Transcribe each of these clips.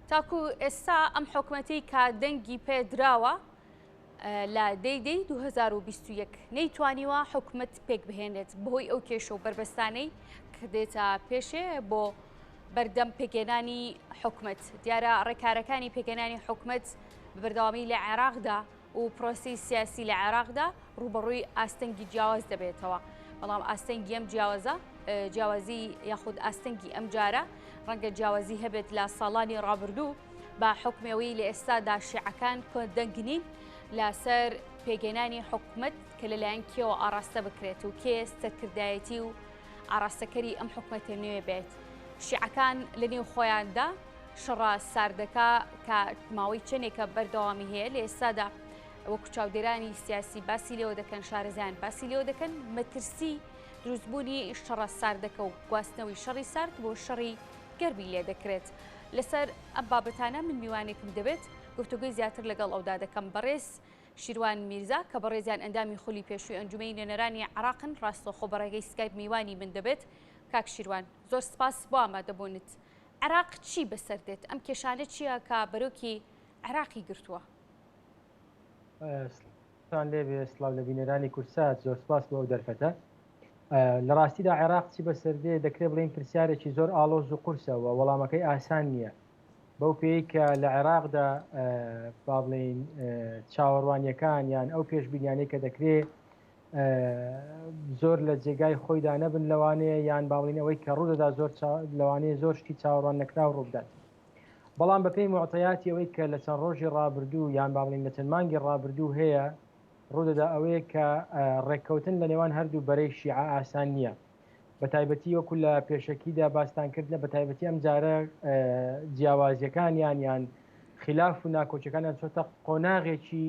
تاکو ئێستا ئەم حکوومەتی کە دەنگی پێدراوە لە دەیدەی 2021 نەیتوانیوە حکوومەت پێک بهێنێت بەهۆی ئەو کێشە و بربەستانەی کە دێتە پێشێ بۆ بەردەم پێگەێنانی حکوومەت. دیارە ڕێکارەکانی پێگەێنانی حکوومەت بەردەوامی لە عێراقدا و پرۆسی سیاسی لە عێراقدا ڕوبەڕووی ئاستەنگی جیاواز دەبێتەوە. بەڵام ئاستەنگی ئەم جیاوازە جیاوازی یاخود ئاستەنگی ئەم جارە ڕەنگە جیاوازی هەبێت لە ساڵانی ڕابردوو بە حکمەوەی لە ئێستادا شیعەکان دەنگنین لەسەر پێگەێنانی حکوومەت کە لەلایەن کێوە ئاراستە بکرێت و کێ سەرکردایەتی و ئاراستەکەری ئەم حکوومەتە نوێ بێت. شیعەکان لە نێو خۆیاندا شەڕە ساردەکە کە ماوەی چەندێکە بەردەوامی هەیە لە ئێستادا وەکو چاودێرانی سیاسی باسی لێوە دەکەن، شارەزایان باسی لێوە دەکەن، مەترسی دروستبوونی شەڕە ساردەکە و گواستنەوەی شەڕی سارد بۆ شەڕی گەربی لێ دەکرێت. لەسەر ئەم بابەتانە من میوانێکم دەبێت گفتوگوی زیاتر لەگەڵ ئەودا دەکەم. بەڕێز شیروان میرزا کە بەڕێزیان ئەندامی خۆلی پێشووی ئەنجومەی نوێنەرانی عێراقن ڕاستەوخۆ بەڕێگەی سکایپ میوانی من دەبێت. کاک شیروان زۆر سپاس بۆ ئامادەبوونت. عێراق چی بەسەر دێت؟ ئەم کێشانە چییە کە بەرۆکی عێراقی گرتووە؟ تان لێبێ سڵاو لە بینەرانی کورسات، زۆر سپاس بۆ ئەو دەرفەتە. لە ڕاستیدا عێراق چی بەسەردێ دەکرێت بڵین پرسیارێکی زۆر ئاڵۆز و قورسەوە وەڵامەکەی ئاسان نییە. بەو پێی کە لە عێراقدا با بڵین چاوەڕوانیەکان یان ئەو پێشبینیانەی کە دەکرێت زۆر لە جێگای خۆیدا نەبن لەوانەیە یان با بڵین ئەوەی کە ڕوودەدا زۆر لەوانەیە زۆر شتی چاوەڕوان نەکرا و ڕوودات. بەڵام بەپێی معتەیاتی ئەوەی کە لە چەند ڕۆژی ڕابردوو یان با بڵین لە چەند مانگی ڕابردوو هەیە ڕوودەدا ئەوەیە کە ڕێککەوتن لە نێوان هەردوو بەرەی شیعە ئاسان نییە. بە تایبەتی وەکو لە پێشەکیدا باستانکردە بە تایبەتی ئەم جارە جیاوازیەکانیان یان خلاف و ناکۆچەکانیان چۆتە قۆناغێکی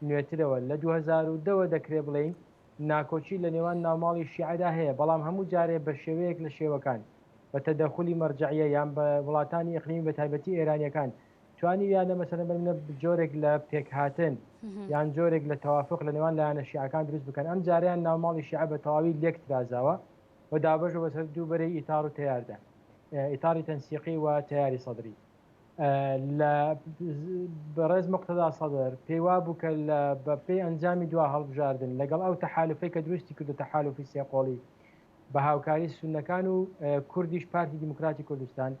نوێترەوە. لە 2010 دەکرێت بڵین ناکۆچی لە نێوان ناوماڵی شیعەدا هەیە، بەڵام هەموو جارێ بە شێوەیەک لە شێوەکان بە تەدەخولی مەرجعیە یان بە وڵاتانی ئیقلیمی بە تایبەتی ئێرانیەکان توانی یانە مەسەلەن بەمنە جۆرێک لە پێکهاتن یان جۆرێک لە تەوافق لە نێوان لایەنە شیعەکان دروست بکەن. ئەم جاریان ناوماڵی شیعە بە تەواوی لێک ترازاوە و دابەژە بەسەر دوو بەرەی ئیتار و تیاردا، ئیتاری تەنسیقی و تیاری سەدری. لە بەڕێز مقتەدا سەدر پێیوا بوو کە بە پێی ئەنجامی دوا هەڵبژاردن لەگەڵ ئەو تەحالوفەی کە دروستی کردو تەحالوفی سێقۆڵی بە هاوکاری سونەکان و کوردیش پارتی دیموکراتی کوردستان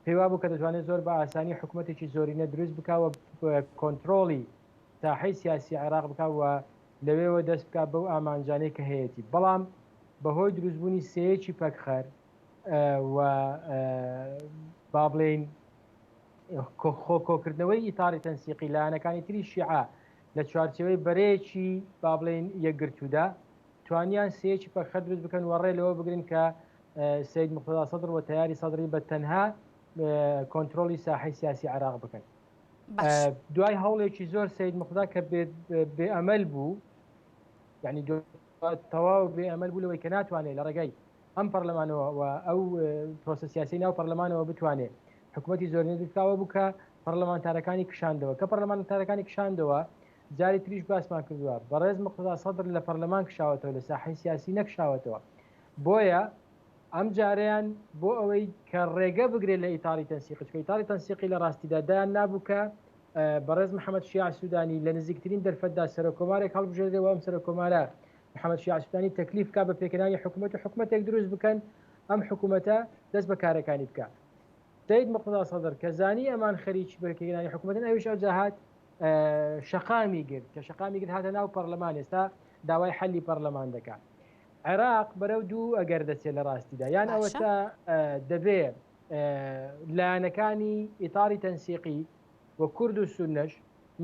پێیوا بوو کە دەتوانێت زۆر بە ئاسانی حکوومەتێکی زۆرینە دروست بکاوە کۆنتترۆلی ساحەی سیاسی عێراق بکوە لەوێەوە دەست بکات بەو ئامانجانەی کە هەیەی. بەڵام بەهۆی دروستبوونی سەیەکی پەکخەر و با بڵین خۆکۆکردنەوەی ئیتاری تەنسیقی لایەنەکانی تری شیعە لە چوارچەوەی بەرەیەکی با بڵین یەکگرتوودا توانیان سەیەکی پەکخەر دروست بکەن و ڕێ لەوە بگرن کە سید مقتەدا سەدر و تیاری سەدری بە تەنها کۆنتترۆلی ساحەی سیاسی عێراق بکەن. دوای هەوڵێکی زۆر سید مقتەدا کە بێئەمەل بوو، یعنی تەواو بێئەمەل بوو لەوەی کە ناتوانێت لە ڕێگەی ئەم پەرلەمانەوە و ئەو پرۆسە سیاسی ناو پەرلەمانەوە بتوانێت حکوومەتی زۆرینە دروستکراوە بوو کە پەرلەمانتارەکانی کشاندەوە، کە پەرلەمانتارەکانی کشاندەوە جاری تریش باسمان کردووە بەڕێز مقتەدا سەدر لە پەرلەمان کشاوەتەوە لە ساحەی سیاسی نەکشاوەتەوە. بۆیە ئەم جاریان بۆ ئەوەی کە ڕێگە بگرێت لە ئیتاری تەنسیقی، چکە ئیتاری تەنسیقی لە ڕاستیدا دایان نابوو کە بەڕێز محەممەد شیع سوودانی لە نزیکترین دەرفەتدا سەرۆکۆمارێک هەڵبژێرەوە ئەم سەرۆکۆمارە محەممەد شیع سوودانی تەکلیف کا بە پێکەنانی حکوومەت و حکوومەتێک دروست بکەن ئەم حکوومەتە دەست بە کارەکانی بکە. سید مقتەدا سەدر کە زانی ئەمان خەریکی بەپێکەنانی حکوومەتن ئەویش ئەو جاهات شەقامی گرت کە شەقامی گرت هاتە ناو پەرلەمان ئێستا داوای حەلی پەرلەمان دەکات. عێراق بەرەو دوو ئەگەر دەچێت لە ڕاستیدا یان ئەوەتە دەبێت لایەنەکانی ئیتاری تەنسیقی و کورد و سونەش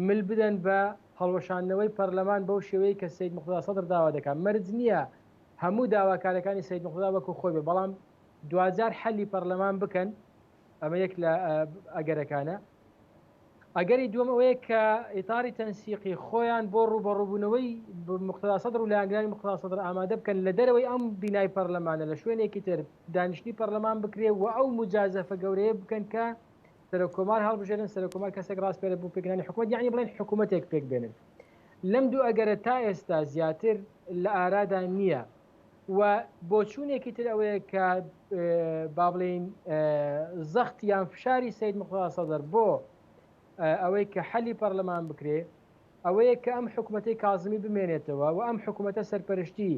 مل بدەن بە هەڵوەشاندنەوەی پەرلەمان بەو شێوەیە کە سید مقتەدا سەدر داوا دەکات. مەرج نییە هەموو داواکارەکانی سید مقتەدا وەکو خۆی بێ، بەڵام دوجار حەلی پەرلەمان بکەن. ئەمە یەک لە ئەگەرەکانە. ئەگەری دووەم ئەوەیە کە ئیتاری تەنسیقی خۆیان بۆ ڕوبەڕووبوونەوەی مقتەدا سەدر و لایەنگرانی مقتەدا سەدر ئامادە بکەن لە دەرەوەی ئەم بینای پەرلەمانە لە شوێنێکی تر دانیشتنی پەرلەمان بکرێ و ئەو مجازەفە گەورەیە بکەن کە سەرۆکۆمار هەڵبژێرن، سەرۆکۆمار کەسێک ڕاستپێرە بوو پێکەنانی حکوومەت، یعنی بڵێن حکوومەتێک پێک بێنن. لەم دوو ئەگەرە تا ئێستا زیاتر لە ئارادا نییە و بۆچوونێکی تر ئەوەیە کە با بڵین زەخت یان فشاری سەید موقتەدا سەدر بۆ ئەوەی کە حەلی پەرلەمان بکرێ ئەوەیە کە ئەم حکوومەتەی کازمی بمێنێتەوە و ئەم حکوومەتە سەرپەرشتی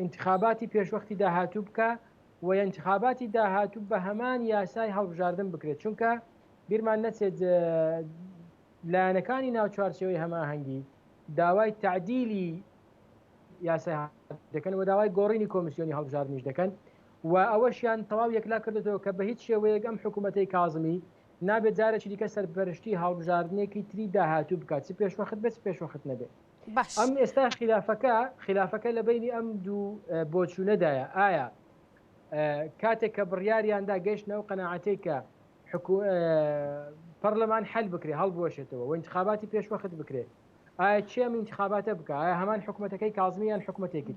انتخاباتی پێشوەختی داهاتوو بکە و انتخاباتی داهاتوو بە هەمان یاسای هەڵبژاردن بکرێت چونکە بیرمان نەچێت لایەنەکانی ناو چوارچەوەی هەماهەنگی داوای تعدیلی یاسای دەکەن و داوای گۆڕینی کۆمیسیۆنی هەڵبژاردنیش دەکەن و ئەوەشیان تەواو یەکلا کردێتەوە کە بە هیچ شێوەیەک ئەم حکوومەتەی کازمی نابێت جارێکی دیکە سەرپەرشتی هەڵبژاردنێکی تری داهاتوو بکات چ پێشوەخت بێت پێشوەخت نەبێت. ئەم ئێستا خلافەکە لە بینی ئەم دوو بۆچوونەدایە ئایا کاتێک کە بڕیاریاندا گەشتنەوە قەناعەتەی کە پەرلەمان حەل بکرێ هەڵبوەشێتەوە و انتخاباتی پێشوەخت بکرێت ئایا چێم انتخاباتە بکە ئایا هەمان حکوومەتەکەی کازمیان حکوومەتێکی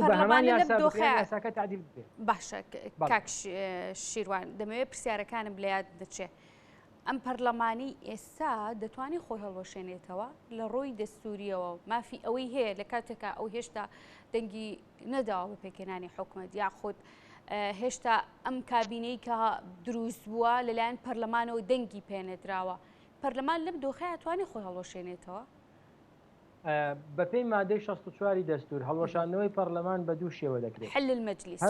بە هەمان یاساکە تعدیل بکرێت. باشە کاک شیروان دەمەوێت پرسیارەکانم لە یاد دەچێت ئەم پەرلەمانی ئێستا دەتوانێت خۆی هەڵوەشێنێتەوە لە ڕۆی دەستوریەوە مافی ئەوەی هەیە لە کاتێکە ئەو هێشتا دەنگی نەداوە بە پێکێنانی حکوومەت یاخود هێشتا ئەم کابینەی کە دروست بووە لەلایەن پەرلەمانەوە دەنگی پێنێدراوە پەرلەمان لەم دۆخەیە توانێت خۆی هەڵوەشێنێتەوە بە پێی مادەی 64 دەستور هەڵوەشاندنەوەی پەرلەمان بە دوو شێوە دەکرێت حل المەجلیس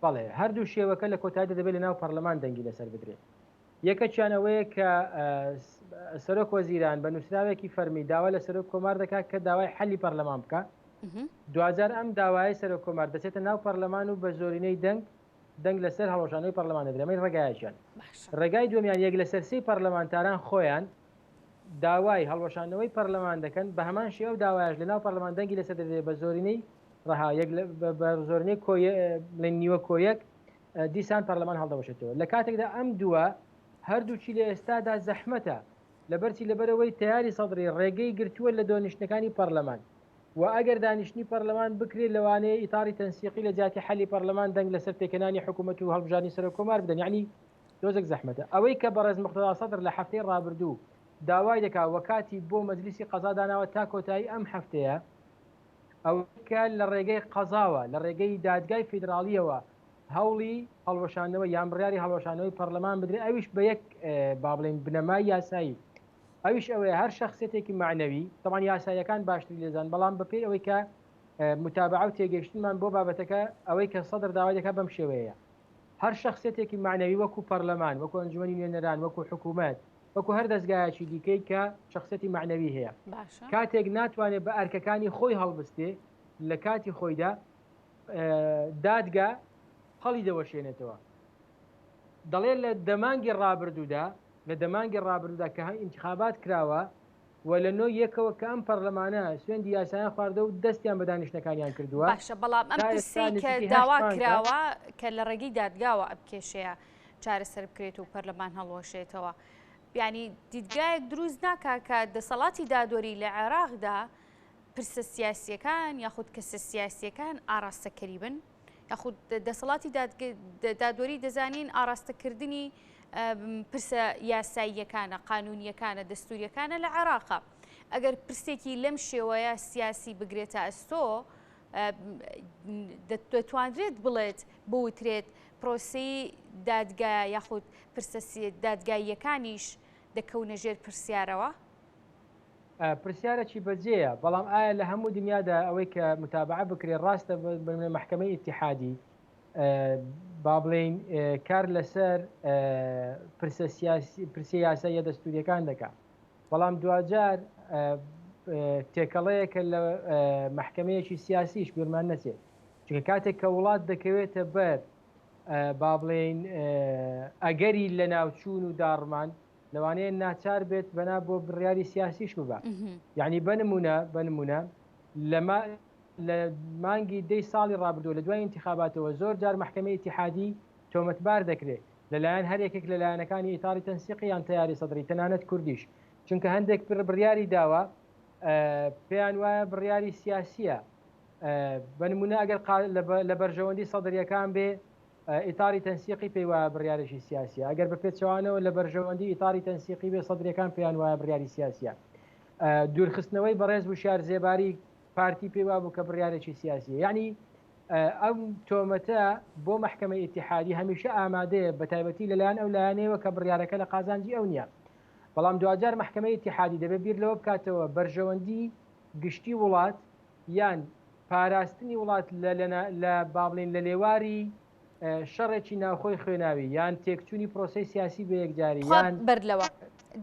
بەڵێ هەردوو شێوەکە لە کۆتاییدا دەبێت لە ناو پەرلەمان دەنگی لەسەر بدرێت یەکەچیانەوەیە کە سەرۆک وەزیران بە نووسراوێکی فەرمی داوا لە سەرۆک کۆمار دەکات کە داوای حەلی پەرلەمان بکە دوجار ئەم داوای سەرۆک کۆمار دەچێتە ناو پەرلەمان و بە زۆرینەی دەنگ لەسەر هەڵوەشانەوەی پەرلەمان دەدرێمەی ڕێگایەکیان ڕێگای دومیان یەک لە سەرسی پەرلەمانتاران خۆیان داوای هەڵوەشانەوەی پەرلەمان دەکەن بە هەمان شێوە داوایش لە ناو پەرلەمان دەنگی لەسەر دەدرێت بە زۆرینەی ڕەها بە زۆرینەی لە نیوە کۆیەک دیسان پەرلەمان هەڵدەوەشێتەوە لە کاتێکدا ئەم دووە هەردووچی لە ئێستادا زەحمەتە لەبەرچی لەبەرەوەی تیاری سەدری ڕێگەی گرتووە لە دۆنیشتەکانی پەرلەمان و ئەگەر دانیشتنی پەرلەمان بکرێت لەوانەیە ئیتاری تەنسیقی لە جاتی حەلی پەرلەمان دەنگ لەسەر پێکەنانی حکوومەت و هەڵبژاردننی سەرۆک کۆمار بدەن یعنی دۆزێک زەحمەتە ئەوەی کە بەڕێز موقتەدا سەدر لە هەفتەی ڕابردوو داوای دەکات وەکاتی بۆ مەجلیسی قەزا داناوە تا کۆتایی ئەم هەفتەیە ئەوکە لە ڕێگەی قەزاوە لە ڕێگەی دادگای فیدراالیەوە هەوڵی هەڵوەشانەوە یان بڕیاری هەڵوەشانەوەی پەرلەمان بدرێت ئەویش بە یەک با بڵێن بنەمای یاسایی ئەویش ئەوەیە هەر شخصێتێکی معنەوی تەمان یاساییەکان باشتری لێزان بەڵام بەپێی ئەوەی کە متابعە و تێگەیشتنمان بۆ بابەتەکە ئەوەی کە سەدر داوای دەکات بەم شێوەیە هەر شخصێتێکی معنەوی وەکو پەرلەمان وەکو ئەنجومەنی نوێنەران وەکو حکوومەت وەکو هەر دەستگایەکی دیکەی کە شخصێتی معنەوی هەیە کاتێک ناتوانێت بە ئەرکەکانی خۆی هەڵبستێ لە کاتی خۆیدا دادگا هەڵی دەوەشێنێتەوە دەڵێ لە دەمانگی ڕابردوودا کە انتخابات کراوە و لە نۆ یەکەوە کە ئەم پەرلەمانە سوێندی یاسایان خواردە و دەستیان بە دانیشتەکانیان کردووە باشە بەڵام ئەم پرسی کە داوا کراوە کە لە ڕێگەی دادگاوە ئەم کێشەیە چارەسەر بکرێت و پەرلەمان هەڵوەشێتەوە یعنی دیدگایەک دروست ناکا کە دەسەڵاتی دادوەری لە عێراقدا پرسە سیاسیەکان یاخود کەسە سیاسیەکان ئاراستەکەری بن یاخود دەسەڵاتی دادوەری دەزانین ئاراستەکردنی پرسە یاساییەکانە قانونیەکانە دەستوریەکانە لە عێراقا ئەگەر پرسێکی لەم شێوەیە سیاسی بگرێتە ئەستۆ دەتوانرێت بڵێت بوترێت پرۆسی دادگای یاخود پرسە دادگاییەکانیش دەکەونە ژێر پرسیارەوە پرسیارێکی بەجێیە بەڵام ئایا لە هەموو دنیادا ئەوەی کە متابعە بکرێت ڕاستە محکەمەی ئیتیحادی با بڵێن کار لەسەر پرسی یاساییە دەستوریەکان دەکات بەڵام دوجار تێکەڵەیەکە لە محکەمەیەکی سیاسیش بیرمان نەچێت چونکە کاتێک کە وڵات دەکەوێتە بەر با بڵێن ئەگەری لە ناوچوون و داڕمان لەوانەیە ناچار بێت بەنا بۆ بڕیاری سیاسیش ببە یعنی بنمونە لە مانگی دەی ساڵی ڕابردووە لە دوای انتخاباتەوە زۆر جار محکەمەی ئیتیحادی تۆمەتبار دەکرێت لەلایەن هەر یەکێک لەلایەنەکانی ئیتاری تەنسیقی یان تەیاری سەدری تەنانەت کوردیش چونکە هەندێک بڕیاری داوە پێیان وایە بڕیاری سیاسیە بنمونە ئەگەر لە بەرژەوەندی سەدریەکان بێ ئیتاری تەنسیقی پێی وایە بڕیارێکی سیاسیە ئەگەر بە پێچەوانەوە لە بەرژەوەندی ئیتاری تەنسیقی بێ سەدرەکان پێیان وایە بڕیاری سیاسیە دوورخستنەوەی بەڕێز و شار زێباری پارتی پێی وابوو کە بڕیارێکی سیاسیە یعنی ئەم تۆمەتە بۆ محکمەی ئیتیحادی هەمیشە ئامادەیە بە تایبەتی لەلایەن ئەو لایەنەوە کە بڕیارەکە لە قازانجی ئەو نییە بەڵام دوجار محکمەی ئیتیحادی دەبێت بیر لەوە بکاتەوە بەرژەوەندی گشتی وڵات یان پاراستنی وڵات لە بابلین لە لێواری شەڕێکی ناوخۆی خوێناوی یان تێکچوونی پرۆسی سیاسی بە یەکجاری یان بەرلەوە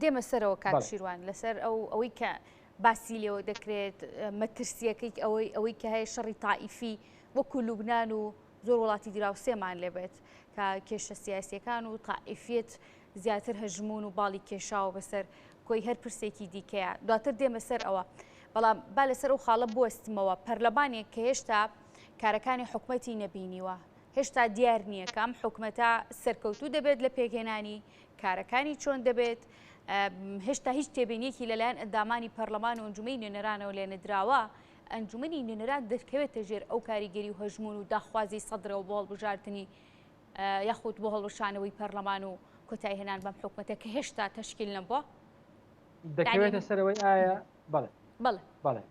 دێمە سەرەوە کاکشیروان لەسەر ئەوەی کە باسی لێەوە دەکرێت مەترسیەکەی ئەوەی کە هەیە شەڕی تائیفی وەکو لوبنان و زۆر وڵاتی دیراو سێمان لێبێت کە کێشە سیاسیەکان و تائیفێت زیاتر هەژمون و باڵی کێشاوە بەسەر کۆی هەر پرسێکی دیکەیە دواتر دێمە سەر ئەوە بەڵام با لەسەر ئەو خاڵە بوەستمەوە پەرلەمانێک کە هێشتا کارەکانی حکومەتی نەبینیوە هێشتا دیار نییە کە ئەم حکومەتە سەرکەوتوو دەبێت لە پێگەێنانی کارەکانی چۆن دەبێت هێشتا هیچ تێبینیەکی لەلایەن ئەندامانی پەرلەمان و ئەنجومەی نوێنەرانەوە لێنەدراوە ئەنجومەنی نوێنەران دەکەوێتە ژێر ئەو کاریگەری و هەژمون و داخوازی سەدرەوە بۆ هەڵبژاردننی یاخود بۆ هەڵوەشانەوەی پەرلەمان و کۆتایی هێنان بەم حکومەتە کە هێشتا تەشکیل نەبووە دەکەوێتە سەرەوەی ئایا بەڵێ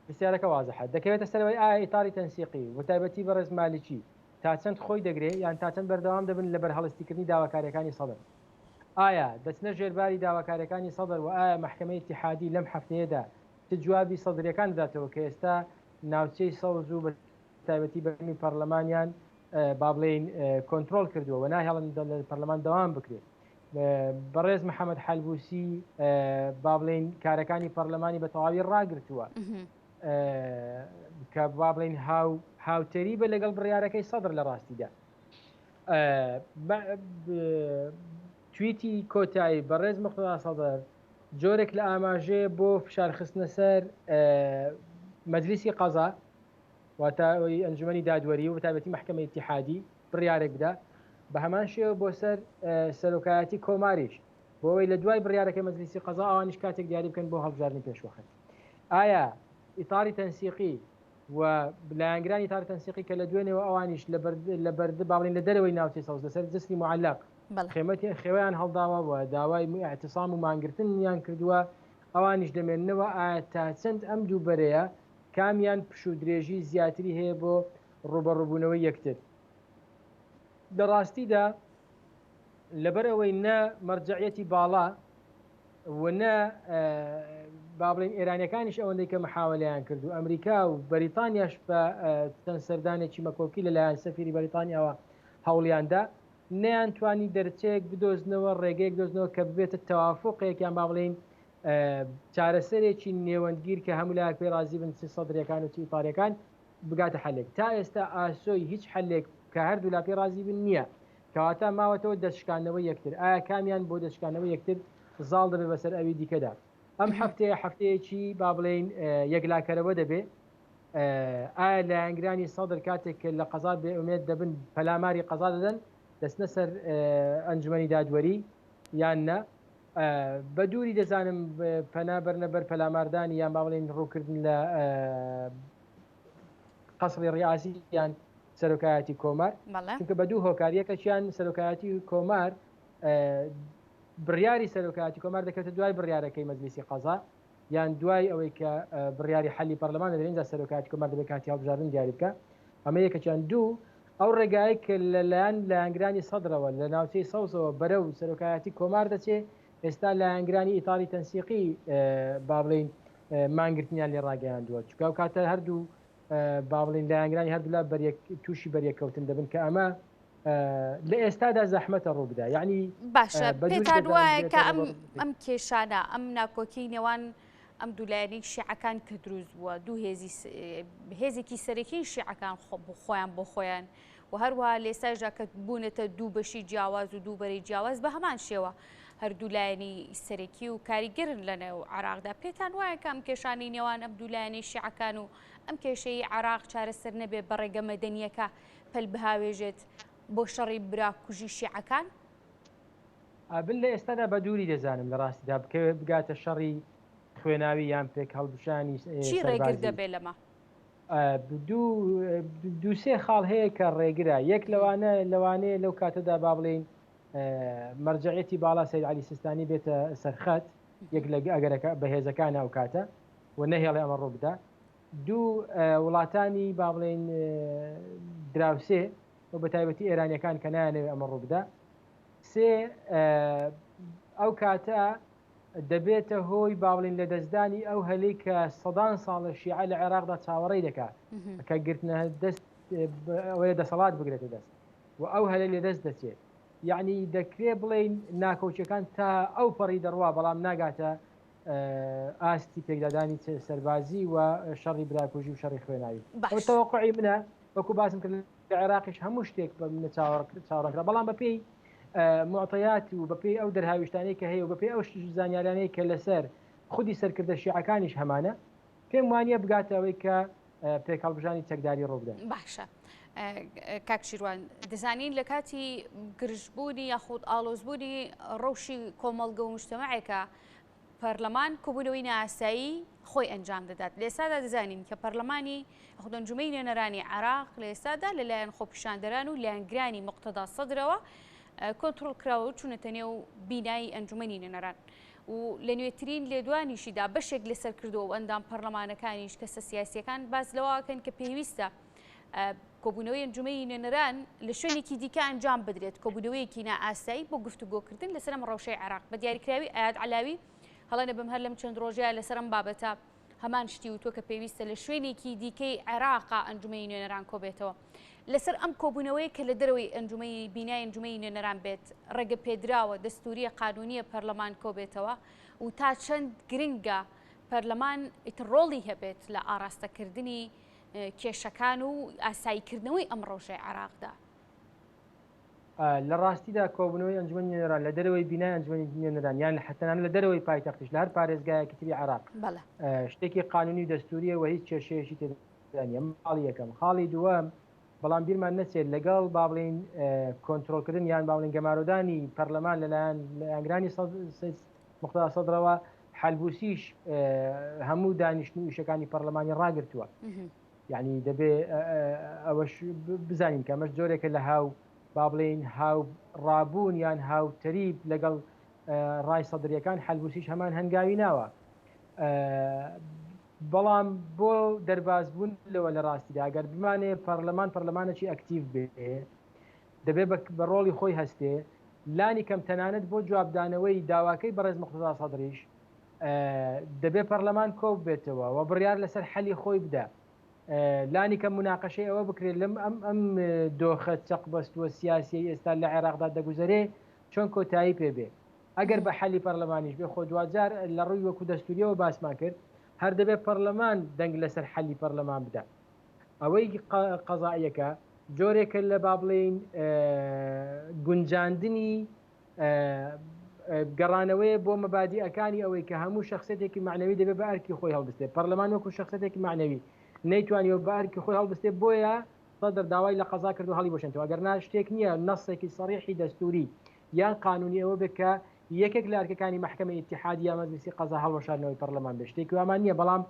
پرسیارەکە وازەحە دەکەوێتە سەرەوەی ئایا ئیتاری تەنسیقی و تایبەتی بەڕێز مالیکی تا چەند خۆی دەگرێت یان تا چەند بەردەوام دەبن لە بەرهەڵستیکردنی داواکاریەکانی سەدر ئایا دەچنە ژێرباری داواکاریەکانی سەدر و ئایا محکمەی ئیتیحادی لەم هەفتەیەدا جوابی سەدرەکان دەداتەوە کە ئێستا ناوچەی سەوز و بە تایبەتی بەرمی پەرلەمانیان با بڵێن کۆنتترۆل کردووە و ناهێڵن لە پەرلەمان دەوام بکرێت بەڕێز محەممەد حەلبوسی با بڵێن کارەکانی پەرلەمانی بە تەواوی ڕاگرتووە کە با بڵێن هاوتەری بە لەگەڵ بڕیارەکەی سەدر لە ڕاستیدا تویتی کۆتایی بەڕێز مقتەدا سەدر جۆرێک لە ئاماژەیە بۆ فشارخستنە سەر مەجلیسی قەزا واتە ئەنجومەنی دادوەری و بەتایبەتی محکمەی ئیتیحادی بڕیارێک بدا بە هەمان شێوە بۆ سەر سەرۆکایەتی کۆماریش بۆەوەی لە دوای بڕیارەکەی مەجلیسی قەزا ئەوانیش کاتێک دیاری بکەن بۆ هەڵبژاردننی پێشوەخت ئایا ئیتاری تەنسیقی و لایەنگرانی ئیتاری تەنسیقی کە لە دوێنێەوە ئەوانیش لە بەرد باڵین لە دەرەوەی ناوچەی سەوز لەسەر جسمی معلق خێوەیان هەڵداوە بووە داوای اعتصام و مانگرتنیان کردووە ئەوانیش دەمێننەوە ئایا تا چەند ئەم دووبەرەیە کامیان پش و درێژی زیاتری هەیە بۆ ڕوبەڕووبوونەوەی یەکتر لە ڕاستیدا لەبەرەوەی نە مەرجعەتی باڵا و نە با بڵێن ئێرانیەکانیش ئەوەندەی کە محاوەلەیان کرد و ئەمریکا و بەریتانیاش بە چەند سەردانێکی مەکۆکی لەلایەن سەفیری بەریتانیاوە هەوڵیاندا نەیانتوانی دەرچەیەک بدۆزنەوە ڕێگەیەک دۆزنەوە کە ببێتە تەوافۆقێکیان با بڵێن چارەسەرێکی نێوەندگیر کە هەموو لایەک پێی رازی بن سەدرەکان و ئیتاریەکان بگاتە حلێک تا ئێستا ئاسۆی هیچ حلێک کە هەردوو لا پێی رازی بن نییە کەواتە ماوەتەوە دەشکانەوەی یەکتر ئایا کامیان بۆ دەشکانەوەی یەکتر زاڵ دەبێت بەسەر ئەوی دیکەدا ئەم هەفتەیەکی با بڵێن یەکلاکەرەوە دەبێت ئایا لایەنگرانی سەدر کاتێک لە قەزا بێئومێد دەبن پەلاماری قەزا دەدەن دەستنە سەر ئەنجومەنی دادوەری یان نە بە دووری دەزانم پەنا بەرنەبەر پەلاماردانی یان با بڵێن ڕووکردن لە قەسری ڕیاسی یان سەرۆکایەتی کۆمار چونکە بە دوو هۆکاریەکەیان سەرۆکایەتی کۆمار بڕیاری سەرۆکایەتی کۆمار دەکەوێتە دوای بڕیارەکەی مەجلیسی قەزا یان دوای ئەوەی کە بڕیاری حەلی پەرلەمان دەرێنجا سەرۆکایەتی کۆمار دەبێت کاتی هەڵبژاردن دیاری بکە ئەمە یەکەیان دوو ئەو ڕێگای کە لەلایەن لایەنگرانی سەدرەوە لە ناوچەی سەوزەوە بەرەو سەرۆکایەتی کۆمار دەچێت ئێستا لایەنگرانی ئیتاری تەنسیقی با بڵێن مانگرتنیان لێ ڕاگەیاندووە چونکە ئەو کاتە هەردوو با بڵێن لایەنگرانی هەردوولا تووشی بەریەکەوتن دەبن کە ئەمە لە ئێستادا زەحمەتە ڕوو بدە یعنی باشە پێتان وایە کە ئەم کێشانە ئەم ناکۆکی نێوان ئەم دوولایەنی شیعەکان کە دروست بووە دوو هێزێکی سەرەکی شیعەکان خۆیان بۆ خۆیان و هەروەها لێساژدا کە بوونێتە دوو بەشی جیاواز و دوو بەرەی جیاواز بە هەمان شێوە هەردوو لایەنی سەرەکی و کاریگەرن لەنێو عێراقدا پێتان وایە کە ئەم کێشانی نێوان ئەم دوو لایەنی شیعەکان و ئەم کێشەی عێراق چارەسەر نەبێ بە ڕێگە مەدەنیەکە پەل بهاوێژێت بۆ شەڕی براکوژی شیعەکان بن لە ئێستادا بە دووری دەزانم لە ڕاستیدا بگاتە شەڕی خوێناوی یان پێک هەڵبشانی چی ڕێگر دەبێت لەمە دوو سێ خاڵ هەیە کە ڕێگرە یەک لەوانەیە لەو کاتەدا با بڵێن مەرجعەتی باڵا سەید عەلی سیستانی بێتە سەرخەت یەک لە ئەگەرەکە بەهێزەکانە ئەو کاتە و نەهێڵێ ئەمە ڕوو بدە دوو وڵاتانی با بڵێن دراوسێ و بە تایبەتی ئێرانیەکان کە نایانەوێت ئەمە ڕووبدا سێ ئەو کاتە دەبێتە هۆی با بڵێن لە دەستدانی ئەو هەلەی کە سەدان ساڵە شیعە لە عێراقدا چاوەڕێی دەکات کە گرتنە دەست ئەوەیە دەسەڵات بگرێتە دەست و ئەو هەلە لێ دەست دەچێت یعنی دەکرێت بڵێن ناکەوچەکان تا ئەو پەڕی دەڕوا بەڵام ناگاتە ئاستی پێکدادانی سەربازی و شەڕی براکوژی و شەڕی خوێناوی تەوەقعی منە وەکو باسم کرد لە عێراقیش هەموو شتێک بە منە چاوەڕێکرا بەڵام بەپێی معتەیاتی و بەپێی ئەو دەرهاویشتانەی کە هەیە و بەپێی ئەو زانیارانەی کە لەسەر خودی سەرکردە شیعەکانیش هەمانە پێم وانە بگاتەوەی کە پێک هەڵبژانی چەکداری ڕووبدەن. باشە کاکشیروان دەزانین لە کاتی گرژبوونی یاخود ئاڵۆزبوونی ڕەوشی کۆمەڵگە و مجتەمەعێکە پەرلەمان کۆبوونەوەی ناسایی خۆی ئەنجام دەدات. لە ئێستادا دەزانین کە پەرلەمانی یاخود ئەنجومەی نوێنەرانی عێراق لە ئێستادا لەلایەن خۆپیشاندەران و لایەنگرانی موقتەدا سەدرەوە کۆنتڕۆڵ کراوە و چوونەتە نێو بینایی ئەنجومەنی نوێنەران و لە نوێترین لێدوانیشیدا بەشێک لەسەر کردەوە و ئەندام پەرلەمانەکانیش کەسە سیاسیەکان باز لەوەکەن کە پێویستە کۆبوونەوەی ئەنجومەی نوێنەران لە شوێنێکی دیکە ئەنجام بدرێت کۆبوونەوەیەکی نائاسایی بۆ گفتوگۆکردن لەسەر ئەم ڕەوشەی عێراق بە دیاریکراوی ئایاد عەلاوی هەڵەنە بم هەر لەم چەند ڕۆژەیە لەسەر ئەم بابەتە هەمان شتی وتۆ کە پێویستە لە شوێنێکی دیکەی عێراقا ئەنجومەی نوێنەران کۆبێتەوە لەسەر ئەم کۆبوونەوەی کە لە دەرەوەی ئەنجومەی بینای ئەنجومەی نوێنەران بێت ڕێگە پێدراوە دەستوریە قانونیە پەرلەمان کۆبێتەوە و تا چەند گرنگە پەرلەمان ڕۆڵی هەبێت لە ئاراستەکردنی کێشەکان و ئاساییکردنەوەی ئەم ڕۆژەی عێراقدا. لە ڕاستیدا کۆبوونەوەی ئەنجومەنی نوێنەران لە دەرەوەی بینای ئەنجومەنی نوێنەران یان حتەنان لە دەرەوەی پایتەختیش لە هەر پارێزگایەکی تری عێراق شتێکی قانونی دەستوریە و هیچ کێشەیەشی تێدا نیە. ماڵی یەکەم. خاڵی دووەم بەڵام بیرمان نەچێت لەگەڵ با بڵێن کۆنتڕۆلکردن یان با بڵێن گەمارۆدانی پەرلەمان لەلایەن ئەنگرانی موقتەدا سەدرەوە حەلبوسیش هەموو دانیشتن و ئیشەکانی پەرلەمانی ڕاگرتووە. یعنی دەبێ ئەوەش بزانین کە ئەمەش جۆرێکە لە هاو با بڵێن هاو ڕابوون یان هاوتەریب لەگەڵ ڕای سەدرریەکان حەلبوسیش هەمان هەنگاوی ناوە. بەڵام بۆ دەربازبوون لەوە لە ڕاستیدا ئەگەر بمانێ پەرلەمانێکی ئەکتیڤ بێ دەبێت بە ڕۆڵی خۆی هەستێ لانی کەم تەنانەت بۆ جوابدانەوەی داواکەی بەڕێز موقتەدا سەدریش دەبێت پەرلەمان کۆب بێتەوە و بڕیار لەسەر حەلی خۆی بدە. لانی کەم مناقەشەی ئەوە بکرێت لەم ئەم دۆخە چەقبەستووە سیاسی ئێستا لە عێراقدا دەگوزارێ چۆن کۆتایی پێبێ ئەگەر بە حەلی پەرلەمانیش بێ خۆ دوجار لە ڕووی وەکو دەستوریەوە باسمان کرد هەر دەبێت پەرلەمان دەنگ لەسەر حەلی پەرلەمان بدە. ئەوەی قەزاییەکە جۆرێکە لە با بڵێن گونجاندنی گەڕانەوەی بۆ مەبادیئەکانی ئەوەی کە هەموو شخصێتێکی معنەوی دەبێت بە ئەرکی خۆی هەڵبستێت. پەرلەمان وەکو شخصێتێکی معنەوی نەیتوانیەوە بە ئەرکی خۆی هەڵبستێت بۆیە سەدر داوای لە قەزا کرد و هەڵی بۆشێنەوە. ئەگەر نا شتێک نییە نەسێکی سەریحی دەستوری یان قانونی ئەوە بێت کە یەکێک لە ئەرکەکانی محکەمەی ئیتیحادی یا مەجلیسی قەزا هەڵوەشاردنەوەی پەرلەمان بێت شتێکی وامان نییە. بەڵام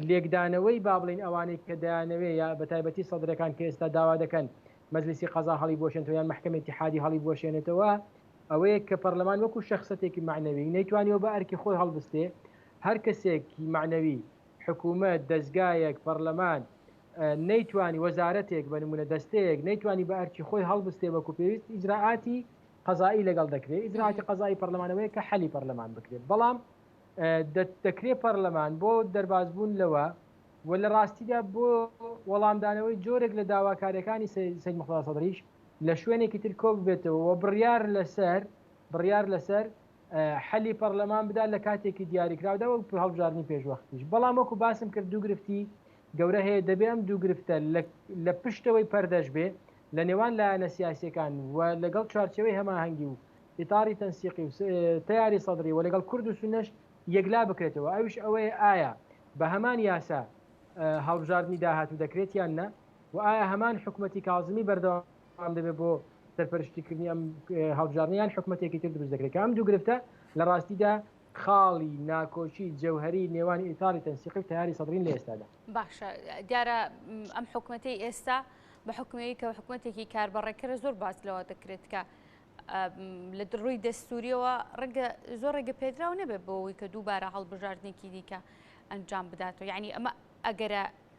لێکدانەوەی با بڵێن ئەوانەی کە دەیانەوێ یا بە تایبەتی سەدرەکان کە ئێستا داوا دەکەن مەجلیسی قەزا هەڵی بۆشێنێتەوە یان محکەمەی ئیتیحادی هەڵی بۆشێنێتەوە ئەوەیە کە پەرلەمان وەکو شخصەتێکی معنەوی نەیتوانیەوە بە ئەرکی خۆی هەڵبستێ هەر کەسێکی معنەوی حکوومەت دەستگایەک پەرلەمان نەیتوانی وەزارەتێک بە نمونە دەستەیەک نەیتوانی بە ئەرکی خۆی هەڵبستێ وەکو پێویست ئیجراعاتی قەزایی لەگەڵ دەکرێت ئیجراعاتی قەزایی پەرلەمانەوەیە کە حەلی پەرلەمان بکرێت. بەڵام دەکرێت پەرلەمان بۆ دەربازبوون لەوە و لە ڕاستیدا بۆ وەڵامدانەوەی جۆرێک لە داواکاریەکانی سەید موقتەدا سەدریش لە شوێنێکی تر کۆ ببێتەوە و بڕیار لەسەر حەلی پەرلەمان بدا لە کاتێکی دیاریکراودا و هەڵبژاردننی پێشوەختیش. بەڵام وەکو باسم کرد دوو گرفتی گەورە هەیە دەبێ ئەم دوو گرفتە لە پشتەوەی پەردەش بێ لە نێوان لایەنە سیاسیەکان و لەگەڵ چوارچەوەی هەماهەنگی و ئیتاری تەنسیقی و تەیاری سەدری و لەگەڵ کورد و سونەش یەکلا بکرێتەوە. ئەوش ئەوەیە ئایا بە هەمان یاسا هەڵبژاردننی داهاتوو دەکرێت یان نە و ئایا هەمان حکوومەتی کاظمی بەردەوام دەبێت بۆ سەرپەرشتیکردنی ئەم هەڵبژاردنیان حکوومەتێکی تر دروست دەکرێت کە ئەم دوو گرفتە لە ڕاستیدا خاڵی ناکۆچی جەوهری نێوانی ئیتاری تەنسیقی و تەیاری سەدرین لە ئێستادا. باشە دیارە ئەم حکوومەتەی ئێستا بە حکوومەیە کە حکوومەتێکی کاربەڕێکەکە زۆر باس لەوە دەکرێت کە لە ڕووی دەستوریەوە زۆر ڕێگە پێدراو نەبێت بۆەوەی کە دووبارە هەڵبژاردنێکی دیکە ئەنجام بداتەوە. یعنی ئەمە